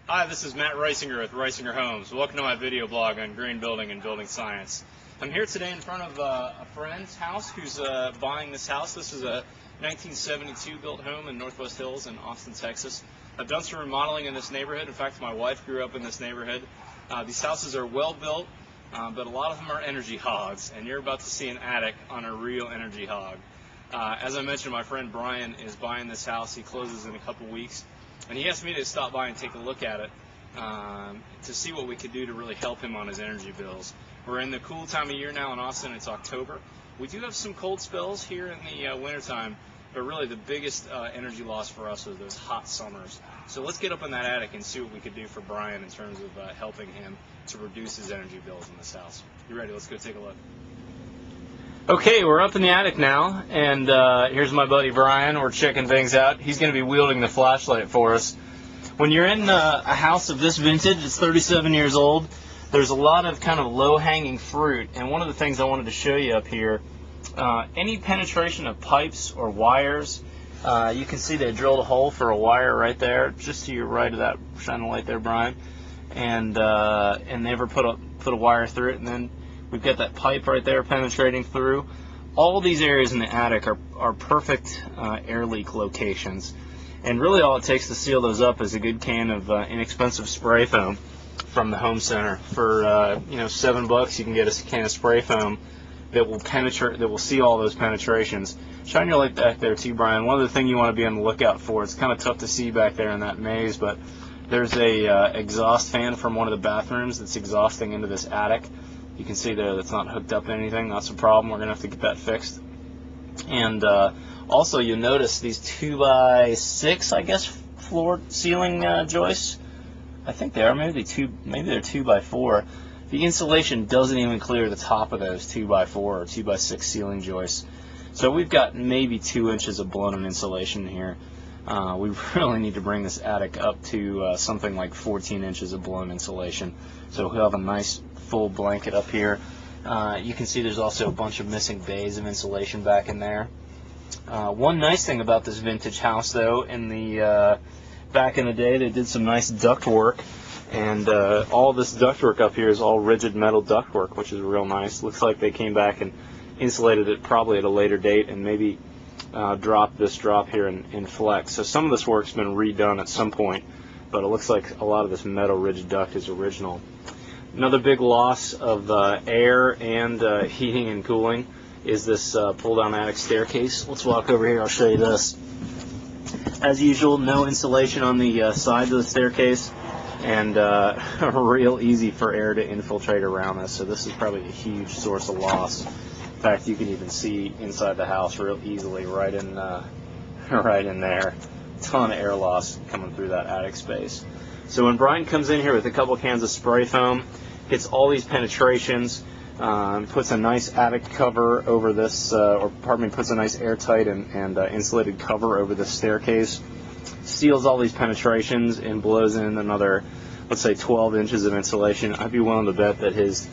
Hi, this is Matt Reisinger with Reisinger Homes. Welcome to my video blog on green building and building science. I'm here today in front of a friend's house who's buying this house. This is a 1972 built home in Northwest Hills in Austin, Texas. I've done some remodeling in this neighborhood. In fact, my wife grew up in this neighborhood. These houses are well built, but a lot of them are energy hogs, and you're about to see an attic on a real energy hog. As I mentioned, my friend Brian is buying this house. He closes in a couple weeks. And he asked me to stop by and take a look at it to see what we could do to really help him on his energy bills. We're in the cool time of year now in Austin. It's October. We do have some cold spells here in the wintertime, but really the biggest energy loss for us are those hot summers. So let's get up in that attic and see what we could do for Brian in terms of helping him to reduce his energy bills in this house. You ready? Let's go take a look. Okay, we're up in the attic now, and here's my buddy Brian. We're checking things out. He's going to be wielding the flashlight for us. When you're in a house of this vintage, it's 37 years old, there's a lot of kind of low-hanging fruit, and one of the things I wanted to show you up here, any penetration of pipes or wires, you can see they drilled a hole for a wire right there, just to your right of that shining light there, Brian, and they ever put a wire through it, and then we've got that pipe right there penetrating through. All these areas in the attic are perfect air leak locations. And really all it takes to seal those up is a good can of inexpensive spray foam from the home center. For $7 you can get a can of spray foam that will penetrate, that will seal all those penetrations. Shine your light back there too, Brian. One of the things you want to be on the lookout for, it's kind of tough to see back there in that maze, but there's a exhaust fan from one of the bathrooms that's exhausting into this attic. You can see there that's not hooked up to anything. That's a problem. We're going to have to get that fixed. And also you'll notice these 2x6, I guess, floor ceiling joists. I think they are. Maybe they're 2x4. The insulation doesn't even clear the top of those 2x4 or 2x6 ceiling joists. So we've got maybe 2 inches of blown insulation here. We really need to bring this attic up to something like 14 inches of blown insulation. So we'll have a nice full blanket up here. You can see there's also a bunch of missing bays of insulation back in there. One nice thing about this vintage house, though, back in the day, they did some nice duct work, and all this duct work up here is all rigid metal duct work, which is real nice. Looks like they came back and insulated it probably at a later date, and maybe dropped this drop here in flex. So some of this work's been redone at some point, but it looks like a lot of this metal rigid duct is original. Another big loss of air and heating and cooling is this pull-down attic staircase. Let's walk over here. I'll show you this. As usual, no insulation on the sides of the staircase, and real easy for air to infiltrate around this. So this is probably a huge source of loss. In fact, you can even see inside the house real easily, right in there. Ton of air loss coming through that attic space. So when Brian comes in here with a couple cans of spray foam, hits all these penetrations, puts a nice attic cover over this, puts a nice airtight and insulated cover over the staircase, seals all these penetrations, and blows in another, let's say, 12 inches of insulation. I'd be willing to bet that his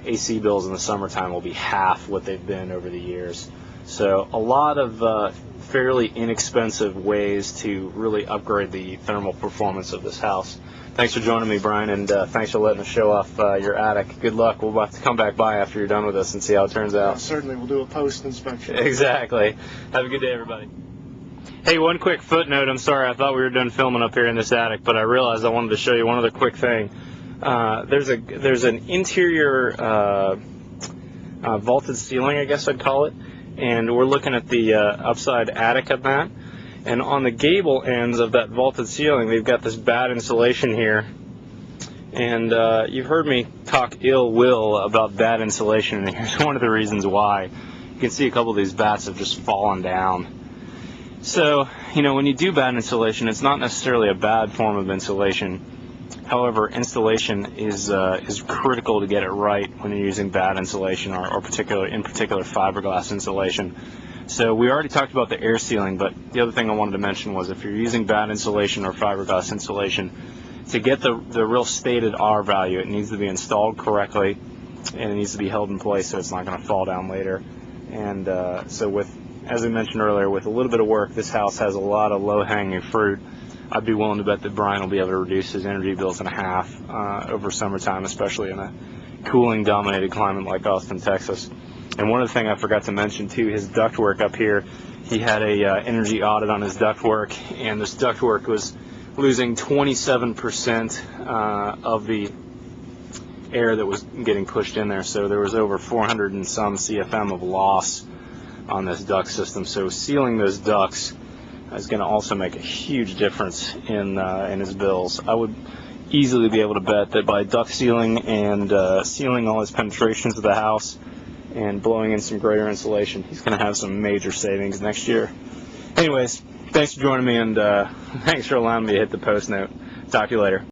AC bills in the summertime will be half what they've been over the years. So a lot of fairly inexpensive ways to really upgrade the thermal performance of this house. Thanks for joining me, Brian, and thanks for letting us show off your attic. Good luck. We'll have to come back by after you're done with us and see how it turns out. Certainly, we'll do a post-inspection. Exactly. Have a good day, everybody. Hey, one quick footnote. I'm sorry, I thought we were done filming up here in this attic, but I realized I wanted to show you one other quick thing. There's an interior vaulted ceiling, I guess I'd call it, and we're looking at the upside attic of that. And on the gable ends of that vaulted ceiling, they've got this bad insulation here. And you've heard me talk ill will about bad insulation, and here's one of the reasons why. You can see a couple of these bats have just fallen down. So, when you do bad insulation, it's not necessarily a bad form of insulation. However, installation is critical to get it right when you're using bad insulation or in particular fiberglass insulation. So we already talked about the air sealing, but the other thing I wanted to mention was if you're using bad insulation or fiberglass insulation, to get the real stated R value, it needs to be installed correctly, and it needs to be held in place so it's not going to fall down later. And so as we mentioned earlier, with a little bit of work, this house has a lot of low-hanging fruit. I'd be willing to bet that Brian will be able to reduce his energy bills in half over summertime, especially in a cooling dominated climate like Austin, Texas. And one other thing I forgot to mention too, his ductwork up here, he had a energy audit on his ductwork, and this ductwork was losing 27% of the air that was getting pushed in there. So there was over 400 and some CFM of loss on this duct system. So sealing those ducts is going to also make a huge difference in his bills. I would easily be able to bet that by duct sealing and sealing all his penetrations of the house and blowing in some greater insulation, he's going to have some major savings next year. Anyways, thanks for joining me, and thanks for allowing me to hit the post note. Talk to you later.